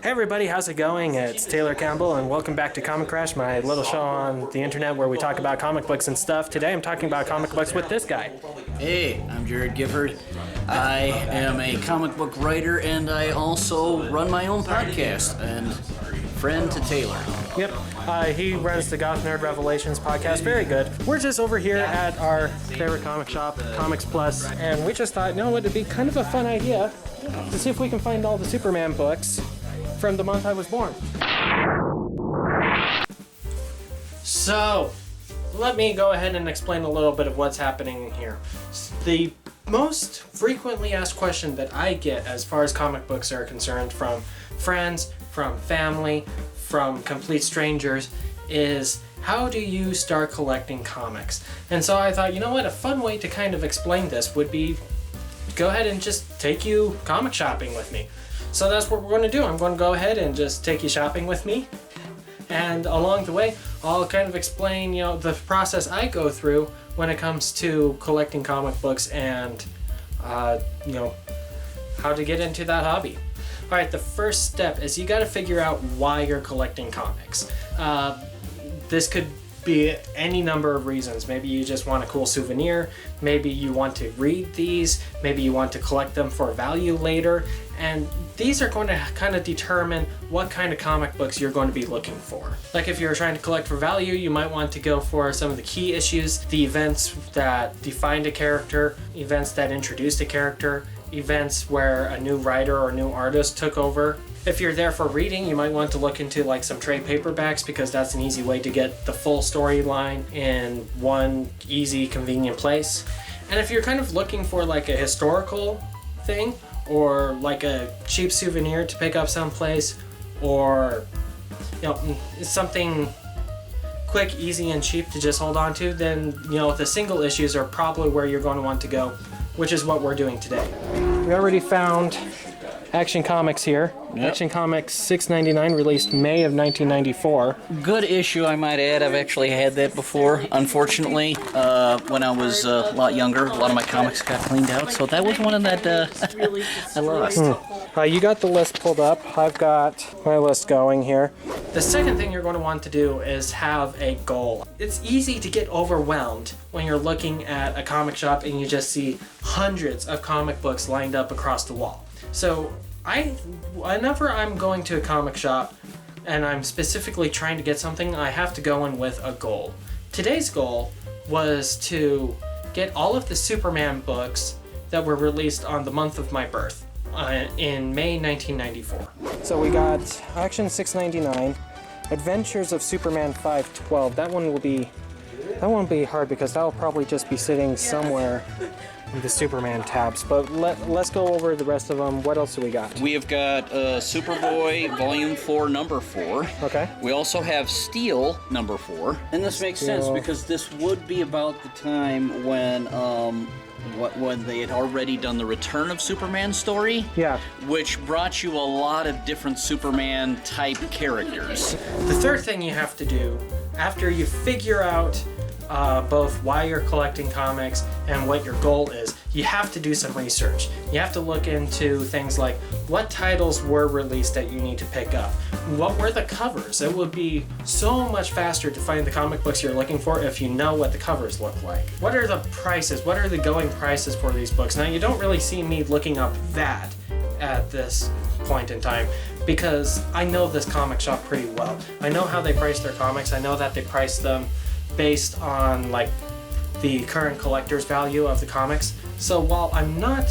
Hey everybody, how's it going? It's Taylor Campbell and welcome back to Comic Crash, my little show on the internet where we talk about comic books and stuff. Today I'm talking about comic books with this guy. Hey, I'm Jared Gifford. I am a comic book writer and I also run my own podcast and friend to Taylor. Yep, he runs the Goth Nerd Revelations podcast. Very good. We're just over here at our favorite comic shop, Comics Plus, and we just thought, you know what, it'd be kind of a fun idea to see if we can find all the Superman books from the month I was born. So, let me go ahead and explain a little bit of what's happening here. The most frequently asked question that I get as far as comic books are concerned from friends, from family, from complete strangers is, how do you start collecting comics? And so I thought, you know what, a fun way to kind of explain this would be go ahead and just take you comic shopping with me. So that's what we're going to do. I'm going to go ahead and just take you shopping with me. And along the way, I'll kind of explain, you know, the process I go through when it comes to collecting comic books and, you know, how to get into that hobby. All right, the first step is you got to figure out why you're collecting comics. This could be any number of reasons. Maybe you just want a cool souvenir. Maybe you want to read these. Maybe you want to collect them for value later. And these are going to kind of determine what kind of comic books you're going to be looking for. Like if you're trying to collect for value, you might want to go for some of the key issues, the events that defined a character, events that introduced a character, events where a new writer or new artist took over. If you're there for reading, you might want to look into like some trade paperbacks because that's an easy way to get the full storyline in one easy, convenient place. And if you're kind of looking for like a historical thing or like a cheap souvenir to pick up someplace, or you know, something quick, easy, and cheap to just hold on to, then you know the single issues are probably where you're going to want to go, which is what we're doing today. We already found Action Comics here. Yep. Action Comics 699, released May of 1994. Good issue, I might add. I've actually had that before. Unfortunately, when I was a lot younger, a lot of my comics got cleaned out, so that was one of that I lost. You got the list pulled up. I've got my list going here. The second thing you're going to want to do is have a goal. It's easy to get overwhelmed when you're looking at a comic shop and you just see hundreds of comic books lined up across the wall. So whenever I'm going to a comic shop and I'm specifically trying to get something, I have to go in with a goal. Today's goal was to get all of the Superman books that were released on the month of my birth, in May 1994. So we got Action 699, Adventures of Superman 512. That won't be hard because that'll probably just be sitting somewhere the Superman tabs, but let's go over the rest of them. What else do we got? We have got Superboy Volume 4, Number 4. Okay. We also have Steel, Number 4. And this makes sense because this would be about the time when they had already done the Return of Superman story. Yeah. Which brought you a lot of different Superman type characters. The third thing you have to do after you figure out both why you're collecting comics and what your goal is, you have to do some research. You have to look into things like what titles were released that you need to pick up. What were the covers? It would be so much faster to find the comic books you're looking for if you know what the covers look like. What are the prices? What are the going prices for these books? Now, you don't really see me looking up that at this point in time because I know this comic shop pretty well. I know how they price their comics. I know that they price them based on like the current collector's value of the comics. So while I'm not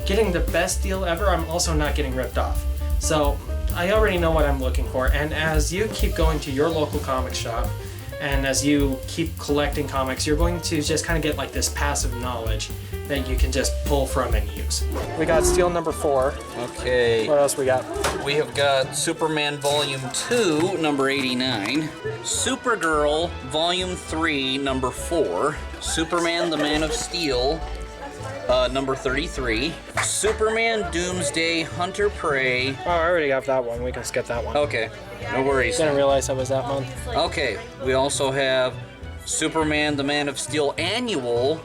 getting the best deal ever, I'm also not getting ripped off. So I already know what I'm looking for, and as you keep going to your local comic shop and as you keep collecting comics, you're going to just kind of get like this passive knowledge that you can just pull from and use. We got Steel Number 4. Okay. What else we got? We have got Superman Volume 2, Number 89. Supergirl Volume 3, Number 4. Superman the Man of Steel, Number 33. Superman Doomsday Hunter Prey. Oh, I already have that one. We can skip that one. Okay, no worries. Didn't realize that was that month. Okay, we also have Superman the Man of Steel Annual,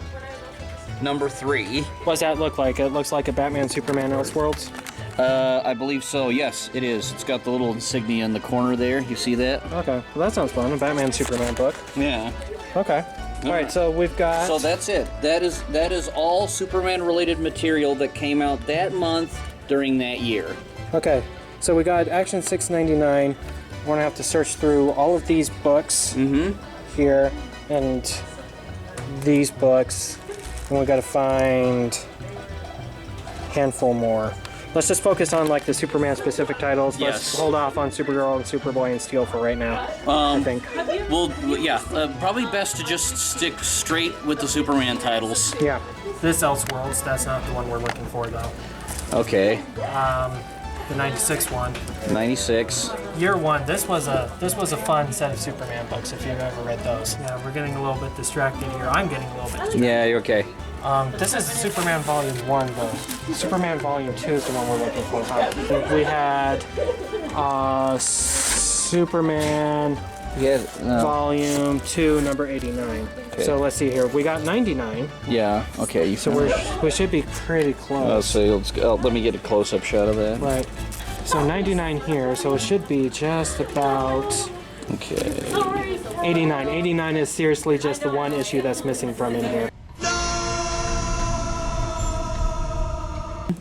Number 3. What does that look like? It looks like a Batman Superman Elseworlds. I believe so. Yes, it is. It's got the little insignia in the corner there. You see that? Okay, well that sounds fun. A Batman Superman book. Yeah. Okay. All right, so we've got. So that's it. That is all Superman-related material that came out that month during that year. Okay, so we got Action 699. We're gonna have to search through all of these books here and these books, and we got to find a handful more. Let's just focus on like the Superman specific titles. Yes. Let's hold off on Supergirl and Superboy and Steel for right now. I think. Well, yeah, probably best to just stick straight with the Superman titles. Yeah. This Elseworlds, that's not the one we're looking for though. Okay. The 96 one. 96. Year one. This was a fun set of Superman books if you've ever read those. Yeah, we're getting a little bit distracted here. I'm getting a little bit distracted. Yeah, you're okay. This is Superman Volume 1 though. Superman Volume 2 is the one we're looking for. We had Superman Volume 2, number 89. Okay. So let's see here. We got 99. Yeah. Okay. You So we should be pretty close. so let me get a close-up shot of that. Right. So 99 here. So it should be just about Okay. 89. 89 is seriously just the one issue that's missing from in here.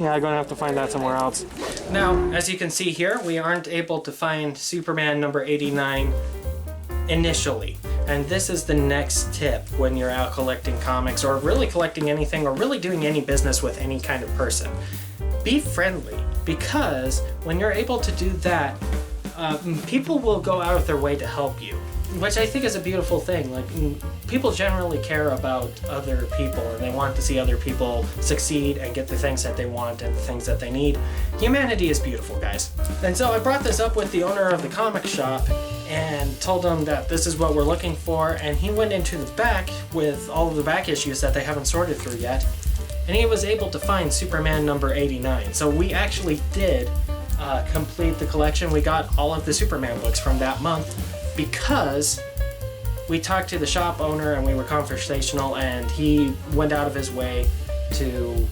Yeah, I'm gonna have to find that somewhere else. Now, as you can see here, we aren't able to find Superman number 89 initially. And this is the next tip when you're out collecting comics or really collecting anything or really doing any business with any kind of person. Be friendly, because when you're able to do that, people will go out of their way to help you, which I think is a beautiful thing. Like, people generally care about other people and they want to see other people succeed and get the things that they want and the things that they need. Humanity is beautiful, guys. And so I brought this up with the owner of the comic shop and told him that this is what we're looking for, and he went into the back with all of the back issues that they haven't sorted through yet, and he was able to find Superman number 89. So we actually did complete the collection. We got all of the Superman books from that month because we talked to the shop owner and we were conversational, and he went out of his way to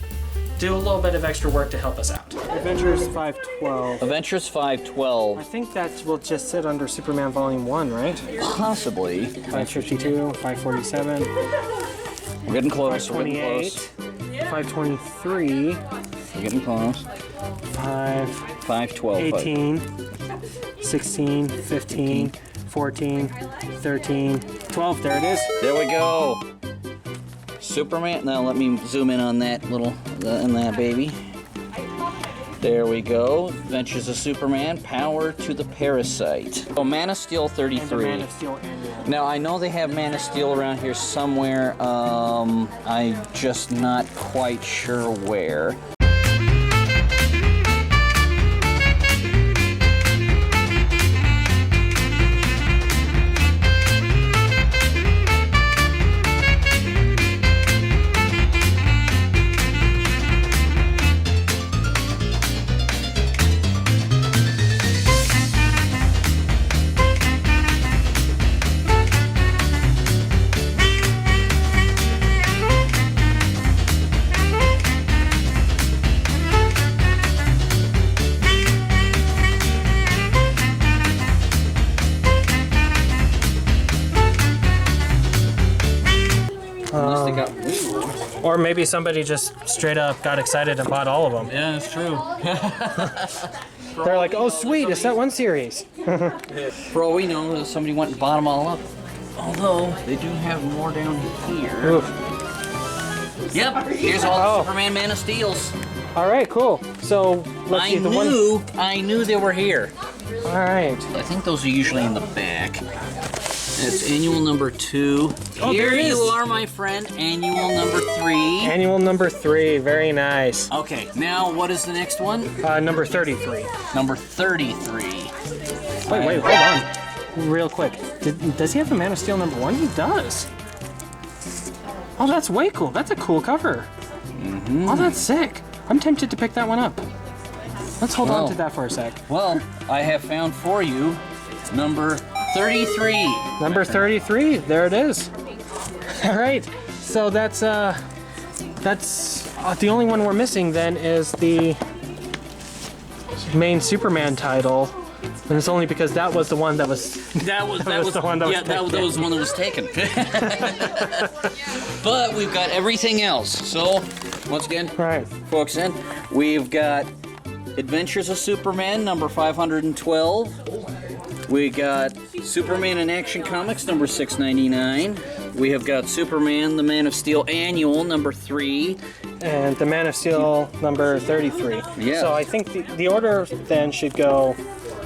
do a little bit of extra work to help us out. Adventures 512. Adventures 512. I think that will just sit under Superman Volume 1, right? Possibly. 552, 547, We're getting close. We're getting 528, close. 523, We're getting close. 512. 18, 16, 15, 14, 13, 12. There it is. There we go. Superman. Now let me zoom in on that little, on that baby. There we go. Adventures of Superman. Power to the Parasite. Oh, Man of Steel 33. Man of Steel annual. Now I know they have Man of Steel around here somewhere. I'm just not quite sure where. Unless they got blue. Or maybe somebody just straight up got excited and bought all of them. Yeah, that's true. They're like, oh sweet, it's that one series. For all we know, somebody went and bought them all up. Although, they do have more down here. Oof. Yep, here's all the Oh. Superman Man of Steels. All right, cool. So let's see the one. I knew they were here. All right. I think those are usually in the back. It's annual number 2. Oh, Here there it you is. are, my friend. Annual number 3. Annual number 3, very nice. Okay, now what is the next one? Number 33. Number 33. Wait, hold on. Real quick. Does he have the Man of Steel number 1? He does. Oh, that's way cool. That's a cool cover. Oh, that's sick. I'm tempted to pick that one up. Let's hold on to that for a sec. Well, I have found for you number 33. Number 33. There it is. All right. So that's the only one we're missing then is the main Superman title, and it's only because that was the one that was That was the one that was yeah, that was the one that was taken. But we've got everything else. So once again, right. focus in. We've got Adventures of Superman number 512. We got Superman in Action Comics number 699. We have got Superman the Man of Steel Annual number 3. And the Man of Steel number 33. Yeah. So I think the order then should go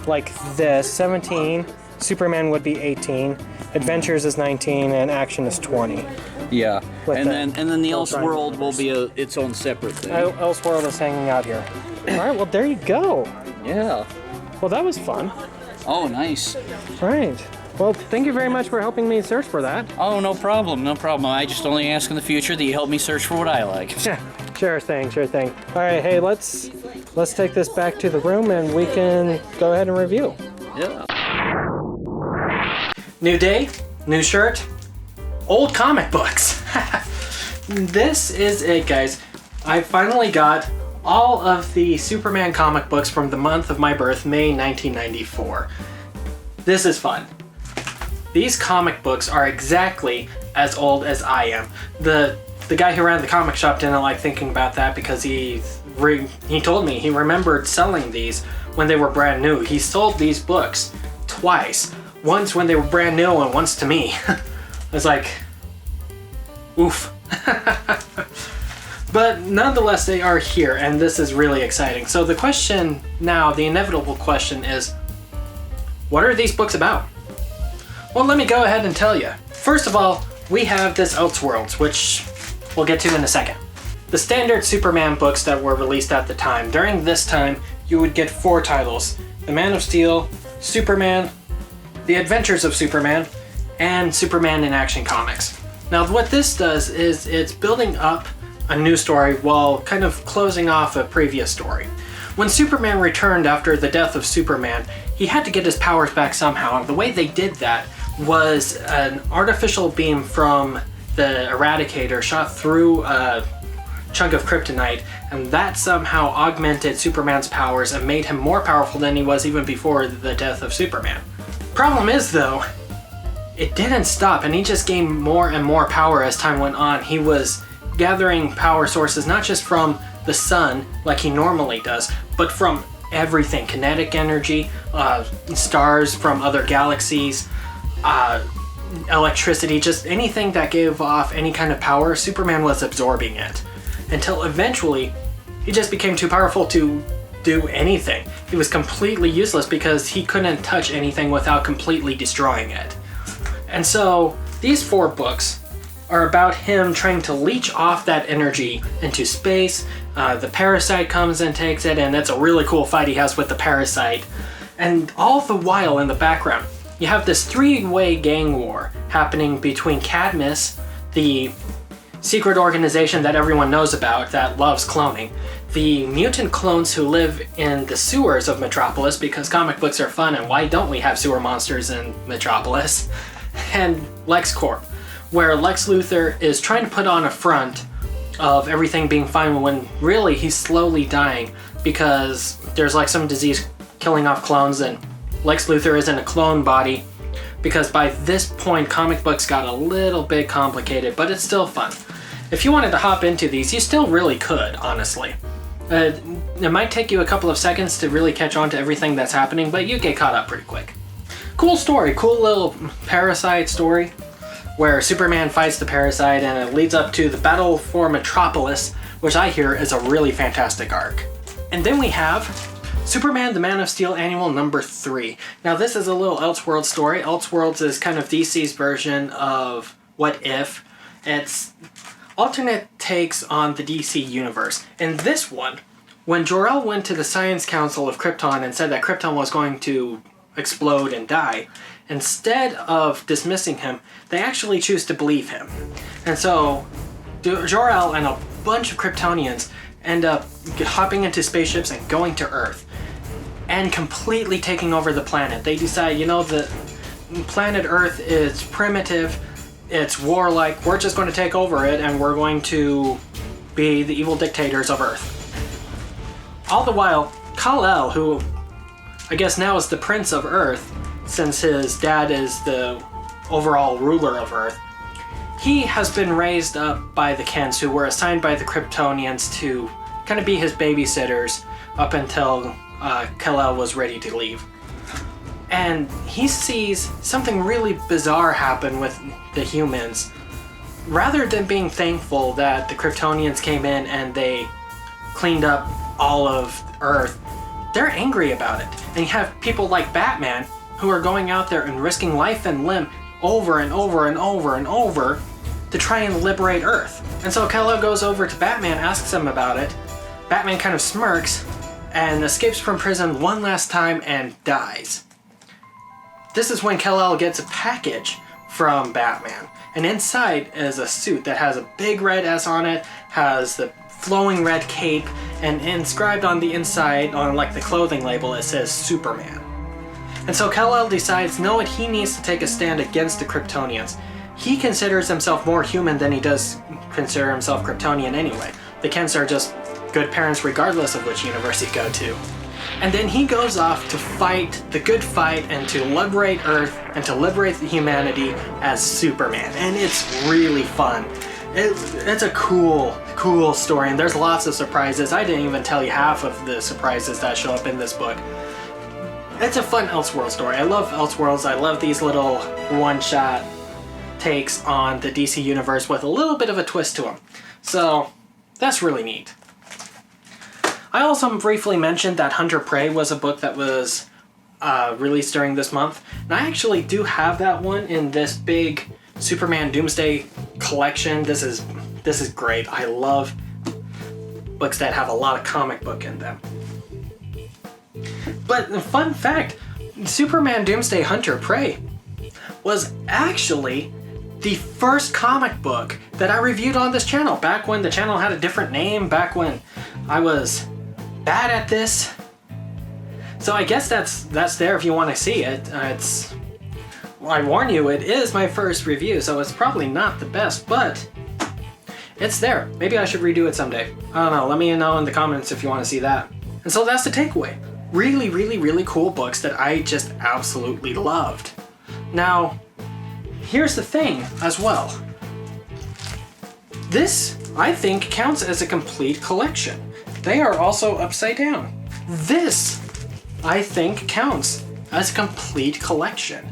like this: 17, Superman would be 18, Adventures is 19, and Action is 20. Yeah. With And the- then the Elseworld will be its own separate thing. Elseworld is hanging out here. All right. Well, there you go. Yeah. Well, that was fun. Oh, nice. All right. Well, thank you very much for helping me search for that. Oh, no problem, no problem. I just only ask in the future that you help me search for what I like. Yeah. Sure thing. Sure thing. All right. Hey, let's take this back to the room and we can go ahead and review. Yeah. New day, new shirt, old comic books. This is it, guys. I finally got all of the Superman comic books from the month of my birth, May 1994. This is fun. These comic books are exactly as old as I am. The guy who ran the comic shop didn't like thinking about that because he told me he remembered selling these when they were brand new. He sold these books twice. Once when they were brand new and once to me. I was like, oof. But nonetheless, they are here and this is really exciting. So the question now, the inevitable question is, what are these books about? Well, let me go ahead and tell you. First of all, we have this Elseworlds, which we'll get to in a second. The standard Superman books that were released at the time. During this time, you would get 4 titles: The Man of Steel, Superman, The Adventures of Superman, and Superman in Action Comics. Now, what this does is it's building up a new story while kind of closing off a previous story. When Superman returned after the death of Superman, he had to get his powers back somehow, and the way they did that was an artificial beam from the Eradicator shot through a chunk of kryptonite, and that somehow augmented Superman's powers and made him more powerful than he was even before the death of Superman. Problem is, though, it didn't stop, and he just gained more and more power as time went on. He was gathering power sources not just from the sun like he normally does, but from everything: kinetic energy, stars from other galaxies, electricity, just anything that gave off any kind of power. Superman was absorbing it until eventually he just became too powerful to do anything. He was completely useless because he couldn't touch anything without completely destroying it. And so these 4 books are about him trying to leech off that energy into space. The Parasite comes and takes it, and it's a really cool fight he has with the Parasite. And all the while in the background, you have this 3-way gang war happening between Cadmus, the secret organization that everyone knows about that loves cloning, the mutant clones who live in the sewers of Metropolis, because comic books are fun and why don't we have sewer monsters in Metropolis, and LexCorp, where Lex Luthor is trying to put on a front of everything being fine when really he's slowly dying because there's like some disease killing off clones, and Lex Luthor is in a clone body, because by this point comic books got a little bit complicated, but it's still fun. If you wanted to hop into these, you still really could, honestly. It might take you a couple of seconds to really catch on to everything that's happening, but you get caught up pretty quick. Cool story, cool little Parasite story, where Superman fights the Parasite and it leads up to the Battle for Metropolis, which I hear is a really fantastic arc. And then we have Superman the Man of Steel Annual number 3. Now this is a little Elseworlds story. Elseworlds is kind of DC's version of What If. It's alternate takes on the DC universe. In this one, when Jor-El went to the Science Council of Krypton and said that Krypton was going to explode and die, instead of dismissing him, they actually choose to believe him. And so Jor-El and a bunch of Kryptonians end up hopping into spaceships and going to Earth and completely taking over the planet. They decide, you know, the planet Earth is primitive, it's warlike, we're just going to take over it and we're going to be the evil dictators of Earth. All the while, Kal-El, who I guess now is the Prince of Earth, since his dad is the overall ruler of Earth, he has been raised up by the Kents, who were assigned by the Kryptonians to kind of be his babysitters up until Kal-El was ready to leave. And he sees something really bizarre happen with the humans. Rather than being thankful that the Kryptonians came in and they cleaned up all of Earth, they're angry about it. And you have people like Batman who are going out there and risking life and limb over and over and over and over to try and liberate Earth. And so Kal-El goes over to Batman, asks him about it. Batman kind of smirks and escapes from prison one last time and dies. This is when Kal-El gets a package from Batman. And inside is a suit that has a big red S on it, has the flowing red cape, and inscribed on the inside, on like the clothing label, it says Superman. And so Kal-El decides, no, he needs to take a stand against the Kryptonians. He considers himself more human than he does consider himself Kryptonian anyway. The Kents are just good parents regardless of which universe you go to. And then he goes off to fight the good fight and to liberate Earth and to liberate humanity as Superman. And it's really fun. It's a cool story, and there's lots of surprises. I didn't even tell you half of the surprises that show up in this book. It's a fun Elseworld story. I love Elseworlds. I love these little one-shot takes on the DC universe with a little bit of a twist to them. So that's really neat. I also briefly mentioned that Hunter Prey was a book that was released during this month. And I actually do have that one in this big Superman Doomsday collection. This is great. I love books that have a lot of comic book in them. But fun fact, Superman Doomsday Hunter Prey was actually the first comic book that I reviewed on this channel, back when the channel had a different name, back when I was bad at this. So I guess that's there if you want to see it. I warn you, it is my first review, so it's probably not the best, but it's there. Maybe I should redo it someday. I don't know, let me know in the comments if you want to see that. And so that's the takeaway. Really, really, really cool books that I just absolutely loved. Now, here's the thing as well. This, I think, counts as a complete collection. They are also upside down. This, I think, counts as a complete collection.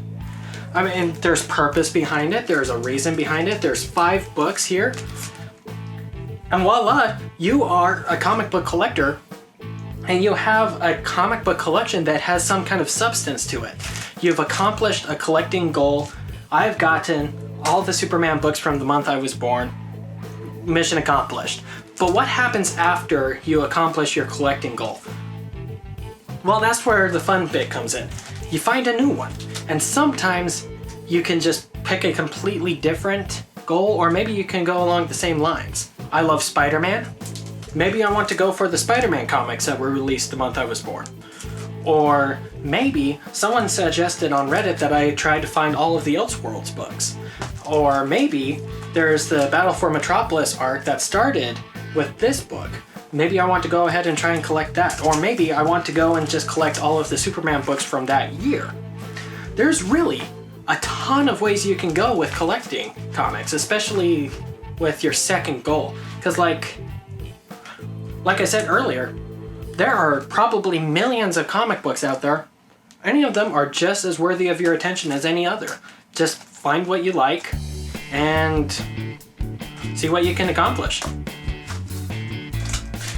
I mean, there's purpose behind it. There's a reason behind it. There's 5 books here. And voila, you are a comic book collector and you have a comic book collection that has some kind of substance to it. You've accomplished a collecting goal. I've gotten all the Superman books from the month I was born. Mission accomplished. But what happens after you accomplish your collecting goal? Well, that's where the fun bit comes in. You find a new one. And sometimes you can just pick a completely different goal, or maybe you can go along the same lines. I love Spider-Man. Maybe I want to go for the Spider-Man comics that were released the month I was born. Or maybe someone suggested on Reddit that I try to find all of the Elseworlds books. Or maybe there's the Battle for Metropolis arc that started with this book. Maybe I want to go ahead and try and collect that. Or maybe I want to go and just collect all of the Superman books from that year. There's really a ton of ways you can go with collecting comics, especially with your second goal. Because like I said earlier, there are probably millions of comic books out there. Any of them are just as worthy of your attention as any other. Just find what you like and see what you can accomplish.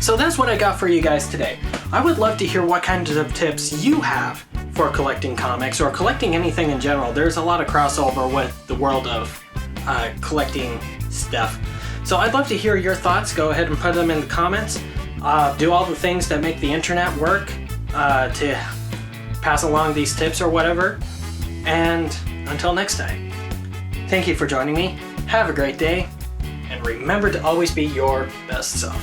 So that's what I got for you guys today. I would love to hear what kinds of tips you have for collecting comics or collecting anything in general. There's a lot of crossover with the world of collecting stuff. So I'd love to hear your thoughts. Go ahead and put them in the comments. Do all the things that make the internet work to pass along these tips or whatever. And until next time, thank you for joining me. Have a great day. And remember to always be your best self.